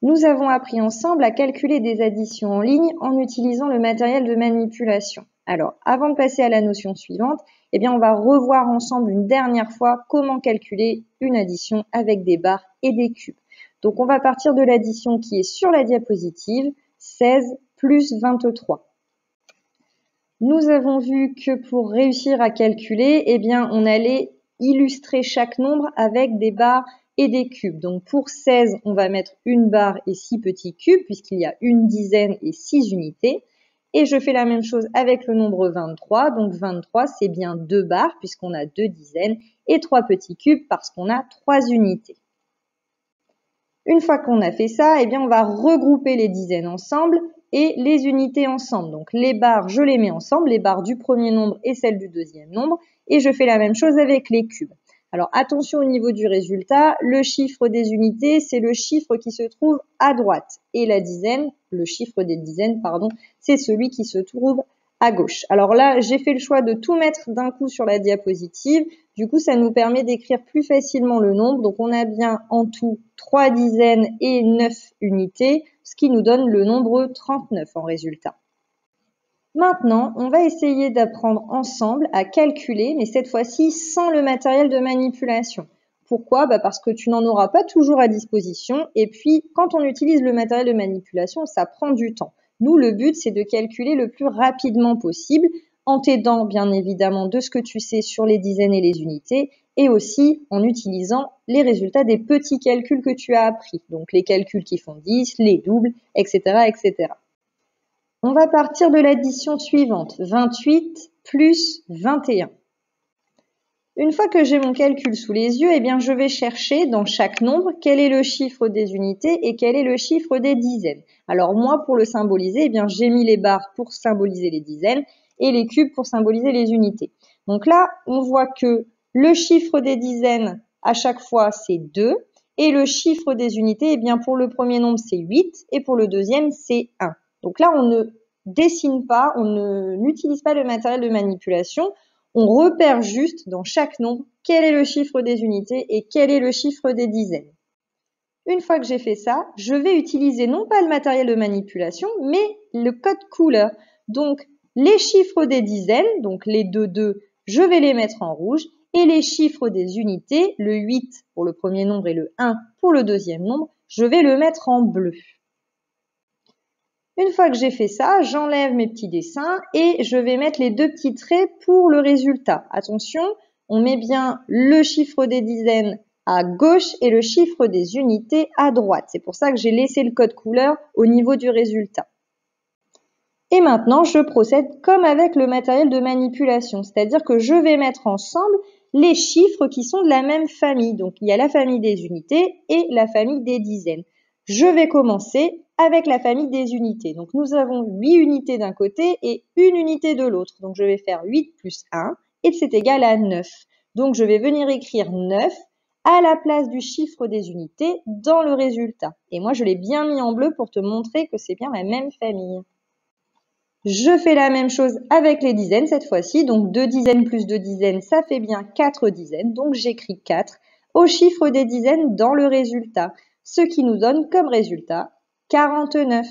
Nous avons appris ensemble à calculer des additions en ligne en utilisant le matériel de manipulation. Alors, avant de passer à la notion suivante, on va revoir ensemble une dernière fois comment calculer une addition avec des barres et des cubes. Donc, on va partir de l'addition qui est sur la diapositive, 16 plus 23. Nous avons vu que pour réussir à calculer, on allait illustrer chaque nombre avec des barres et des cubes. Donc pour 16, on va mettre une barre et 6 petits cubes puisqu'il y a une dizaine et 6 unités. Et je fais la même chose avec le nombre 23. Donc 23, c'est bien 2 barres puisqu'on a 2 dizaines et 3 petits cubes parce qu'on a 3 unités. Une fois qu'on a fait ça, on va regrouper les dizaines ensemble et les unités ensemble. Donc les barres, je les mets ensemble, les barres du premier nombre et celles du deuxième nombre. Et je fais la même chose avec les cubes. Alors attention au niveau du résultat, le chiffre des unités, c'est le chiffre qui se trouve à droite. Et la dizaine, le chiffre des dizaines, c'est celui qui se trouve à gauche. Alors là, j'ai fait le choix de tout mettre d'un coup sur la diapositive. Du coup, ça nous permet d'écrire plus facilement le nombre. Donc on a bien en tout 3 dizaines et 9 unités, ce qui nous donne le nombre 39 en résultat. Maintenant, on va essayer d'apprendre ensemble à calculer, mais cette fois-ci sans le matériel de manipulation. Pourquoi ? Parce que tu n'en auras pas toujours à disposition. Et puis, quand on utilise le matériel de manipulation, ça prend du temps. Nous, le but, c'est de calculer le plus rapidement possible, en t'aidant bien évidemment de ce que tu sais sur les dizaines et les unités, et aussi en utilisant les résultats des petits calculs que tu as appris. Donc les calculs qui font 10, les doubles, etc., etc. On va partir de l'addition suivante, 28 plus 21. Une fois que j'ai mon calcul sous les yeux, je vais chercher dans chaque nombre quel est le chiffre des unités et quel est le chiffre des dizaines. Alors moi, pour le symboliser, j'ai mis les barres pour symboliser les dizaines et les cubes pour symboliser les unités. Donc là, on voit que le chiffre des dizaines, à chaque fois, c'est 2. Et le chiffre des unités, pour le premier nombre, c'est 8. Et pour le deuxième, c'est 1. Donc là, on ne dessine pas, on n'utilise pas le matériel de manipulation. On repère juste dans chaque nombre quel est le chiffre des unités et quel est le chiffre des dizaines. Une fois que j'ai fait ça, je vais utiliser non pas le matériel de manipulation, mais le code couleur. Donc, les chiffres des dizaines, donc les 2, je vais les mettre en rouge. Et les chiffres des unités, le 8 pour le premier nombre et le 1 pour le deuxième nombre, je vais le mettre en bleu. Une fois que j'ai fait ça, j'enlève mes petits dessins et je vais mettre les 2 petits traits pour le résultat. Attention, on met bien le chiffre des dizaines à gauche et le chiffre des unités à droite. C'est pour ça que j'ai laissé le code couleur au niveau du résultat. Et maintenant, je procède comme avec le matériel de manipulation, c'est-à-dire que je vais mettre ensemble les chiffres qui sont de la même famille. Donc, il y a la famille des unités et la famille des dizaines. Je vais commencer avec la famille des unités. Donc, nous avons 8 unités d'un côté et 1 unité de l'autre. Donc, je vais faire 8 plus 1 et c'est égal à 9. Donc, je vais venir écrire 9 à la place du chiffre des unités dans le résultat. Et moi, je l'ai bien mis en bleu pour te montrer que c'est bien la même famille. Je fais la même chose avec les dizaines cette fois-ci. Donc 2 dizaines plus 2 dizaines, ça fait bien 4 dizaines. Donc j'écris 4 au chiffre des dizaines dans le résultat. Ce qui nous donne comme résultat 49.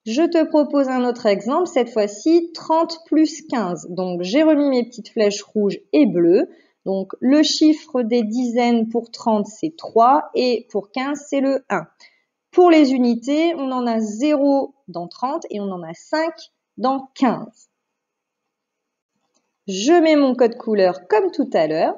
Je te propose un autre exemple, cette fois-ci 30 plus 15. Donc j'ai remis mes petites flèches rouges et bleues. Donc le chiffre des dizaines pour 30, c'est 3 et pour 15, c'est le 1. Pour les unités, on en a 0 dans 30 et on en a 5 dans 15. Je mets mon code couleur comme tout à l'heure.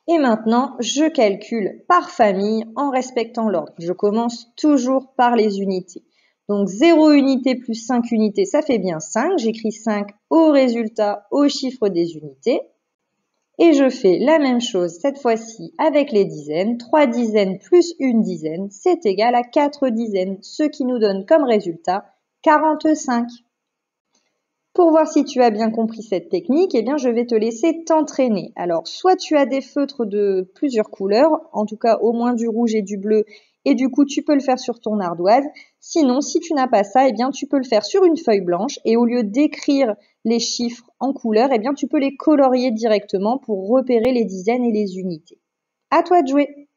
Et maintenant, je calcule par famille en respectant l'ordre. Je commence toujours par les unités. Donc 0 unité plus 5 unités, ça fait bien 5. J'écris 5 au résultat, au chiffre des unités. Et je fais la même chose cette fois-ci avec les dizaines. 3 dizaines plus 1 dizaine, c'est égal à 4 dizaines, ce qui nous donne comme résultat 45. Pour voir si tu as bien compris cette technique, je vais te laisser t'entraîner. Alors, soit tu as des feutres de plusieurs couleurs, en tout cas au moins du rouge et du bleu, et du coup tu peux le faire sur ton ardoise. Sinon, si tu n'as pas ça, tu peux le faire sur une feuille blanche et au lieu d'écrire les chiffres en couleur, tu peux les colorier directement pour repérer les dizaines et les unités. À toi de jouer!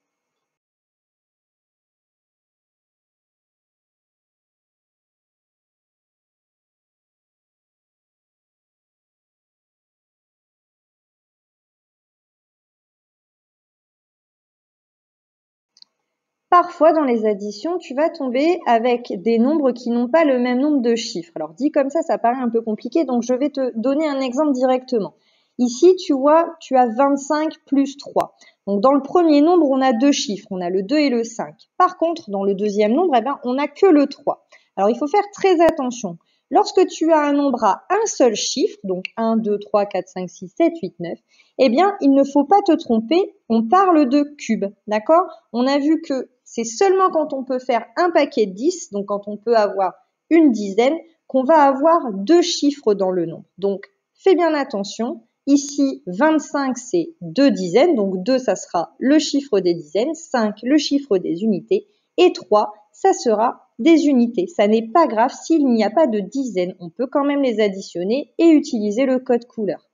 Parfois, dans les additions, tu vas tomber avec des nombres qui n'ont pas le même nombre de chiffres. Alors, dit comme ça paraît un peu compliqué, donc je vais te donner un exemple directement. Ici, tu vois, tu as 25 plus 3. Donc, dans le premier nombre, on a deux chiffres, on a le 2 et le 5. Par contre, dans le deuxième nombre, on n'a que le 3. Alors, il faut faire très attention. Lorsque tu as un nombre à un seul chiffre, donc 1, 2, 3, 4, 5, 6, 7, 8, 9, il ne faut pas te tromper, on parle de cubes, d'accord? On a vu que c'est seulement quand on peut faire un paquet de 10, donc quand on peut avoir une dizaine, qu'on va avoir deux chiffres dans le nombre. Donc, fais bien attention. Ici, 25, c'est deux dizaines, donc 2, ça sera le chiffre des dizaines, 5, le chiffre des unités, et 3, ça sera des unités. Ça n'est pas grave s'il n'y a pas de dizaines. On peut quand même les additionner et utiliser le code couleur.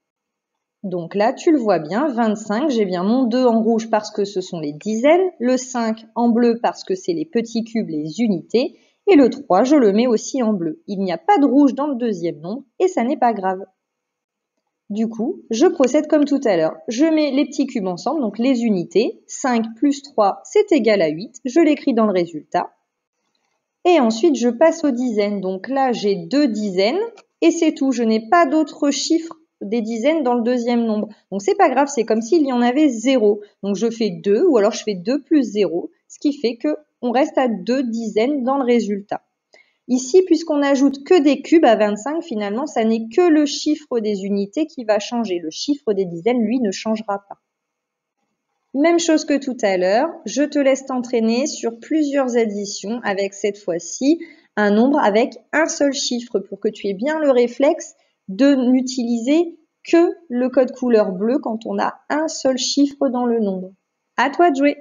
Donc là, tu le vois bien, 25, j'ai bien mon 2 en rouge parce que ce sont les dizaines, le 5 en bleu parce que c'est les petits cubes, les unités, et le 3, je le mets aussi en bleu. Il n'y a pas de rouge dans le deuxième nombre et ça n'est pas grave. Du coup, je procède comme tout à l'heure. Je mets les petits cubes ensemble, donc les unités. 5 plus 3, c'est égal à 8. Je l'écris dans le résultat. Et ensuite, je passe aux dizaines. Donc là, j'ai deux dizaines et c'est tout. Je n'ai pas d'autres chiffres des dizaines dans le deuxième nombre. Donc c'est pas grave, c'est comme s'il y en avait 0. Donc je fais 2 ou alors je fais 2 plus 0, ce qui fait qu'on reste à 2 dizaines dans le résultat. Ici, puisqu'on n'ajoute que des cubes à 25, finalement, ça n'est que le chiffre des unités qui va changer. Le chiffre des dizaines, lui, ne changera pas. Même chose que tout à l'heure, je te laisse t'entraîner sur plusieurs additions avec cette fois-ci un nombre avec un seul chiffre pour que tu aies bien le réflexe de n'utiliser que le code couleur bleu quand on a un seul chiffre dans le nombre. À toi de jouer!